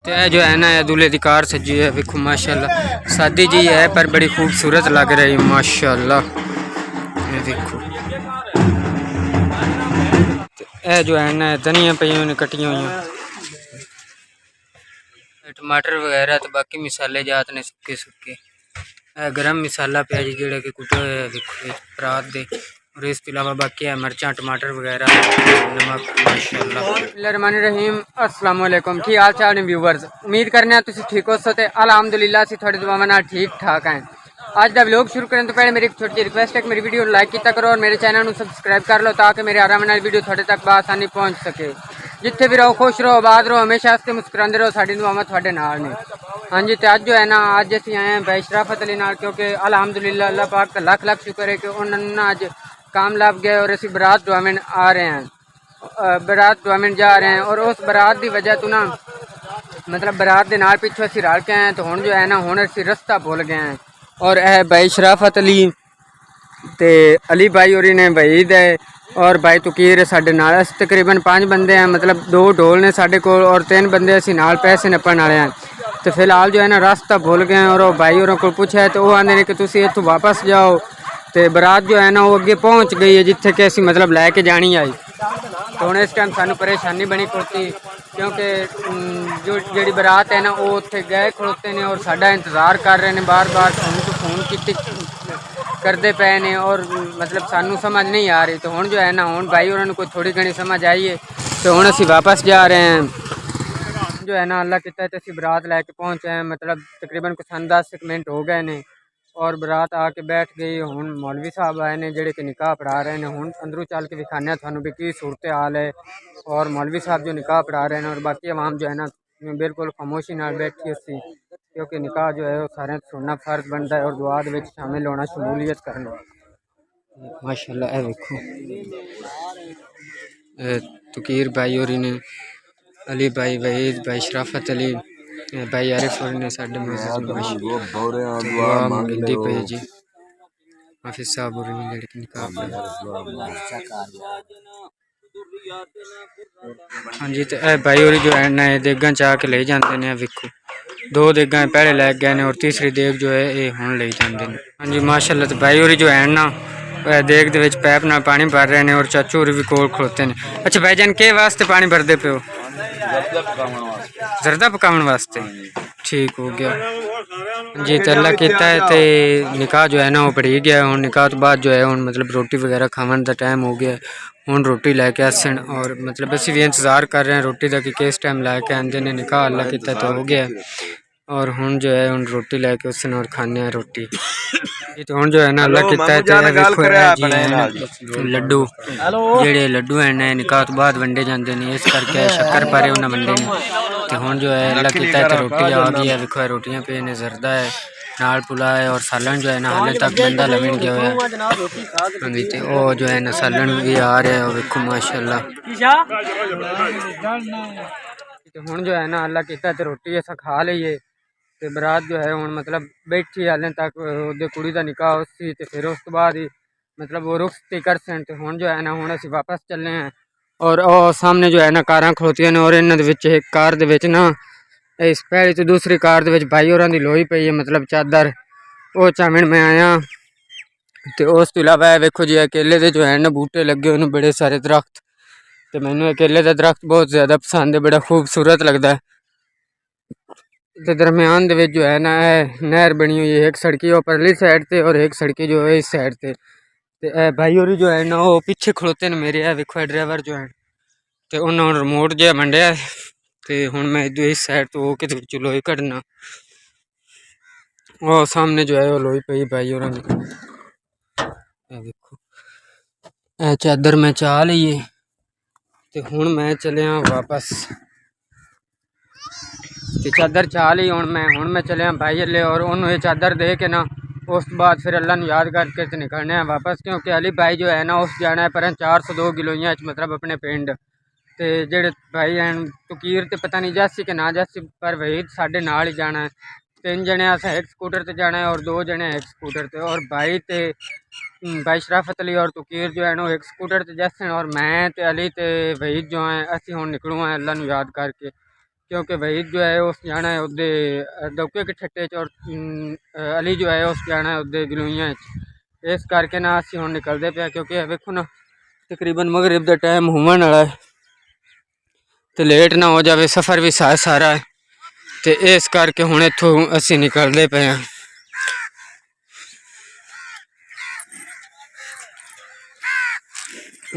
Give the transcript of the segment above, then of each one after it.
तो यह जो है ना दूल्हे की कार सजी है देखो माशाल्लाह सादी जी है पर बड़ी खूबसूरत लग रही है माशाल्लाह। ये देखो यह जो है ना धनिया पई हुई कटिया हुई टमाटर वगैरह तो बाकी मसाले जात ने सुके सुके गरम मसाला पिया जी जोड़ा कि कुटे हुए देखो परात दे और इसके अलावा बाकी है मिर्चा टमाटर वगैरह नमक माशाल्लाह। अस्सलाम वालेकुम की हाल चाल ने व्यूवर्स उम्मीद करने तुम ठीक हो सो अलहमदुलिल्लाह असी थोड़ी दुआवां नाल ठीक ठाक हैं। आज का व्लॉग शुरू करने तो पहले मेरी एक छोटी जी रिक्वेस्ट है कि मेरी वीडियो लाइक किया करो और मेरे चैनल को सबसक्राइब कर लो ताकि मेरे आने वाली वीडियो थोड़े तक बआसानी पहुँच सके। जिथे भी रहो खुश रहो आबाद रहो हमेशा हंसते मुस्कुराते रहो साड़ी दुआवां थोड़े नाल ने। हाँ जी तो अज जो है ना अज असी आए हैं भाई शराफत अली नाल क्योंकि अलहमदुलिल्लाह अल्लाह पाक का लख लख शुक्र है कि उन्होंने अज कामयाब गए और असी बरात दुआवें आ रहे हैं बरात दुआवें जा रहे हैं और उस बरात की वजह तो ना मतलब बरात के नाल पिछों असी रल के आए तो हुण जो है ना हुण असी रस्ता भुल गए हैं और यह भाई शराफत अली ते अली भाई और ने वहीद है और भाई तुकीर है साढ़े नाल। अस तकरीबन 5 बंदे हैं मतलब 2 ढोल ने साढ़े को और 3 बंदे असी नाल पैसे नपन वाले हैं। तो फिलहाल जो है ना रास्ता भूल गए और भाई और को पूछा है तो वो आते हैं कि तुम इतों वापस जाओ। तो बरात जो है ना वो अगे पहुँच गई है जिथे कि असी मतलब लैके जानी आई। तो हूँ इस टाइम सानू परेशानी बनी खड़ोती क्योंकि जो जी बरात है ना वो उत्थे गए खड़ोते हैं और साडा इंतज़ार कर रहे हैं बार बार फोन की करते पे ने और मतलब सानू समझ नहीं आ रही। तो हूँ जो है ना हूँ भाई उन्होंने कोई थोड़ी घनी समझ आई है तो हूँ असी वापस जा रहे हैं। जो है ना अल्लाह किता तो असी बरात लैके पहुँचे हैं मतलब तकरीबन कुछ 10 मिनट हो गए ने और बरात आके बैठ गई। हूँ मौलवी साहब आए ने जेड़े कि निकाह पढ़ा रहे हैं। हूँ अंदरों चल के दिखाने थानू भी की सूरत हाल है और मौलवी साहब जो निकाह पढ़ा रहे हैं और बाकी आवाम जो है ना बिल्कुल खामोशी नाल बैठी उसी क्योंकि निकाह जो है वो सारे सुनना फर्ज बनता है और दुआ दे विच शामिल होना शमूलियत करना माशाल्लाह। देखो तुकीर भाई और ने अली भाई वहीद भाई शराफत अली भाई आरिफ और ने साढ़े मिलती पे जी हाफिज साहब और ने लड़की निकाह हाँ जी। तो भाई और जो है ना देगा चाह के ले जाते हैं वेखो 2 देगा पहले लै गए हैं और तीसरी देग जो है ये हुण ले जाते हैं। हाँ जी माशाल्लाह। तो भाई और जो है ना देग दे विच पैप नाल पानी भर रहे हैं और चाचू और भी कोल खड़ोते हैं। अच्छा भाईजान के वास्ते पानी भरदे पे हो? जरदा पकावन वास्ते ठीक हो गया जी। तो अल्लाह किता है तो निकाह जो है ना वो पड़ी गया। हूँ निकाह तो बाद जो है हूँ मतलब रोटी वगैरह खावन का टाइम हो गया। हूँ रोटी लैके आसन और मतलब असी भी इंतज़ार कर रहे हैं रोटी का कि किस टाइम लैके आते हैं। निकाह अल्लाह किता तो हो गया और हूँ जो है हूँ रोटी लैके उसन और खाने रोटी। तो हूँ जो है ना अल्लाह किता है लड्डू जेड़े लड्डू हैं निकाह तो बाद वंडे जाते हैं इस करके शक्कर पारे उन्हें वंडे ने। तो हूँ जो है अल्लाह किता है तो रोटी आ गई है देखो रोटियां पे ने जरदा है नाल पुला है और सालन जो है ना हाले तक बंदा लविन गया हुआ है। तो वो जो है ना सालन भी आ रहा है देखो माशाल्लाह। तो हूँ जो है ना अल्लाह किता तो रोटी असा खा लीए तो बरात जो है हूँ मतलब बैठी हाले तक वो कुड़ी का निकाह उसी तो फिर उस तो बाद ही मतलब वो रुखसती कर सन। तो हूँ जो है ना हूँ असी वापस चलने हैं और सामने जो है ना कारां खड़ोतियां ने और इन्हों एक कार दे ना इस पहली तो दूसरी कार दे भाई और लोई पई है मतलब चादर वो चावण में आया। तो उस तो इलावा वेखो जी अकेले दे जो है ना बूटे लगे हुए बड़े सारे दरख्त। तो मैनू अकेले का दरख्त बहुत ज़्यादा पसंद है बड़ा खूबसूरत लगता है। तो दरम्यान दे जो है ना नहर बनी हुई है एक सड़की परली साइड से और एक सड़की जो है इस साइड से। तो भाई और जो है ना वो पीछे खड़ोते हैं मेरे वेखो ड्राइवर जो है तो उन्होंने रिमोट जो वंडिया तो हूँ मैं इस साइड तो वो कि लोई कढ़ना और सामने जो है वो लोई पई भाई और देखो चादर मैं चाह लीए। तो हूँ मैं चलिया वापस तो चादर चाह ली हूँ मैं चलिया भाई अल्ले और उन्होंने ये चादर दे के ना उस बाद फिर अल्लाह ने याद करके तो निकलने हैं वापस क्योंकि अली भाई जो है ना उस जाना है पर 402 किलोइयाँ मतलब अपने पिंड। तो जेड़े भाई हैं तुकीर तो पता नहीं जासी कि ना जासी पर वही साढ़े नाल ही जाना है। 3 जने अस एक स्कूटर पर जाना है और 2 जने एक स्कूटर पर और भाई शराफत अली और तुकीर जो है ना एक स्कूटर पर जैसे और मैं तो अली तो वहीद जो है असी हूँ निकलूँ हैं अल्लाह ने याद करके। क्योंकि वहीद जो है उस जाना है उदे दौके के ठट्टे च और अली जो है उस जाना है उदे गलूइयां इस करके ना असीं हुण निकलदे पे क्योंकि वेखो ना तकरीबन मगरिब दा टाइम होवन वाला है तो लेट ना हो जाए सफ़र भी सारा है तो इस करके हुण इत्थों असीं निकलदे पे हैं।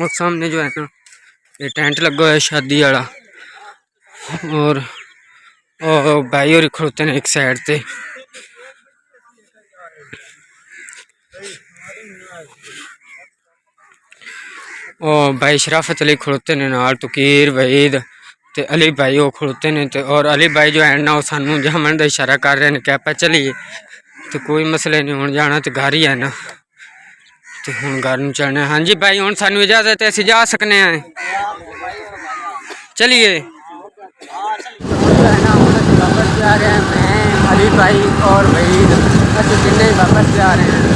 और सामने जो है ना ये टेंट लगा हुआ है शादी वाला और भाई और खड़ोते ने एक साइड ते और भाई शराफत अली खड़ोते ने नाल तुकीर वहीद ते अली भाई वो खड़ोते ने ते और अली भाई जो है ना वो सानू जामन का इशारा कर रहे हैं कि आप चलिए तो कोई मसले नहीं हुण जाना तो घर ही है ना तो हुण घर नूं चलना। हाँ जी भाई हुण सानू इजाजत है असीं जा सकने हैं चलिए। वापस जा रहे हैं मैं अली भाई और वहीद असीं तिन्ने वापस जा रहे हैं।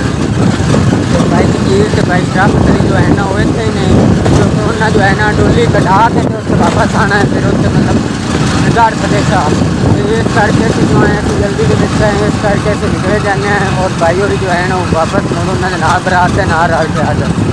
भाई तकीर तो भाई शराफत अली जो है ना वो इत्थे ही नहीं क्योंकि उन्हें जो है ना डोली कटा के तो उससे वापस आना है फिर उससे मतलब हजार प्रदेश इस करके असीं जो है जल्दी के दिखते हैं इस करके असीं निकले जाने हैं और भाई और जो है ना वो वापस उन्होंने ना बरात से ना रल के आ जाए।